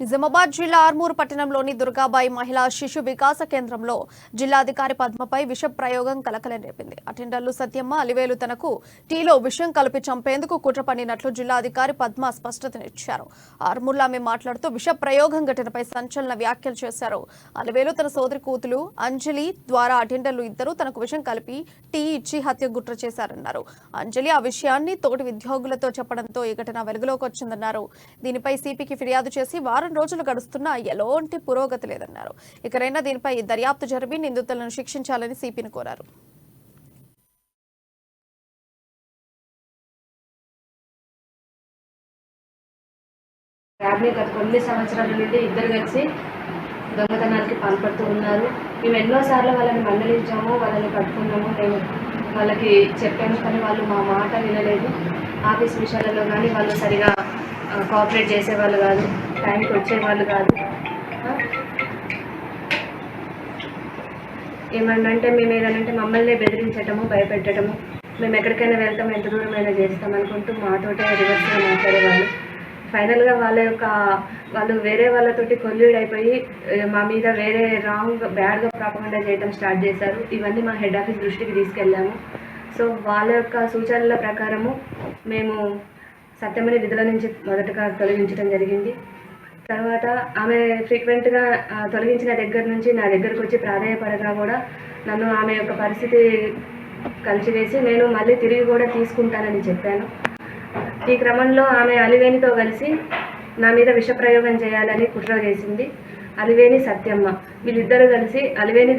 నిజామాబాద్ జిల్లా ఆర్మూరు పట్టణంలోని దుర్గాబాయి మహిళా శిశు వికాస కేంద్రంలో జిల్లాధికారి పద్మపై విష ప్రయోగం కలకలం రేపింది. అటెండర్లు సత్యమ్మ, అలివేలు తనకు టీలో విషం కలిపి చంపేందుకు కుట్ర పన్నినట్లు జిల్లాధికారి పద్మ స్పష్టతనిచ్చారు. ఆర్మూరులో ఆమె మాట్లాడుతూ విష ప్రయోగం ఘటనపై సంచలన వ్యాఖ్యలు చేశారు. అలివేలు తన సోదరి కూతురు అంజలి ద్వారా అటెండర్లు ఇద్దరు తనకు విషం కలిపి టీ ఇచ్చి హత్య కుట్ర చేశారన్నారు. అంజలి ఆ విషయాన్ని తోటి ఉద్యోగులతో చెప్పడంతో ఈ ఘటన వెలుగులోకి వచ్చిందన్నారు. దీనిపై సిపికి ఫిర్యాదు చేసి వారం రోజులు గడుస్తున్నా ఎలాంటి పురోగతి లేదన్నారు. ఇకనైనా దీనిపై దర్యాప్తు జరిపి నిందితులను శిక్షించాలని సిపిని కోరారు. గత కొన్ని సంవత్సరాల నుండి ఇద్దరు కలిసి దొంగతనానికి పాల్పడుతూ ఉన్నారు. మేము ఎన్నోసార్లు వాళ్ళని మందలించాము, వాళ్ళని పట్టుకున్నాము, మేము వాళ్ళకి చెప్పాము, కానీ వాళ్ళు మా మాట వినలేదు. ఆఫీస్ విషయాలలో కానీ వాళ్ళు సరిగా కోఆపరేట్ చేసేవాళ్ళు కాదు, టైంకి వచ్చేవాళ్ళు కాదు. ఏమన్నంటే మేము ఏదనంటే మమ్మల్ని బెదిరించటము, భయపెట్టడము, మేము ఎక్కడికైనా వెళ్తాము, ఎంత దూరమైనా చేస్తాం అనుకుంటూ మాతోటే రివర్స్గా మాట్లాడేవాళ్ళు. ఫైనల్గా వాళ్ళు వేరే వాళ్ళతోటి కొల్యూడ్ అయిపోయి మా మీద వేరే బ్యాడ్గా ప్రాపగండా చేయడం స్టార్ట్ చేశారు. ఇవన్నీ మా హెడ్ ఆఫీస్ దృష్టికి తీసుకెళ్ళాము. సో వాళ్ళ యొక్క సూచనల ప్రకారము మేము సత్యమని విధుల నుంచి మొదటగా తొలగించడం జరిగింది. తర్వాత ఆమె ఫ్రీక్వెంట్గా తొలగించిన దగ్గర నుంచి నా దగ్గరకు వచ్చి ప్రాధేయపడగా కూడా నన్ను ఆమె యొక్క పరిస్థితి కలిసివేసి నేను మళ్ళీ తిరిగి కూడా తీసుకుంటానని చెప్పాను. ఈ క్రమంలో ఆమె అలివేనితో కలిసి నా మీద విషప్రయోగం చేయాలని కుట్ర చేసింది. అలివేని, సత్యమ్మ వీళ్ళిద్దరూ కలిసి అలివేని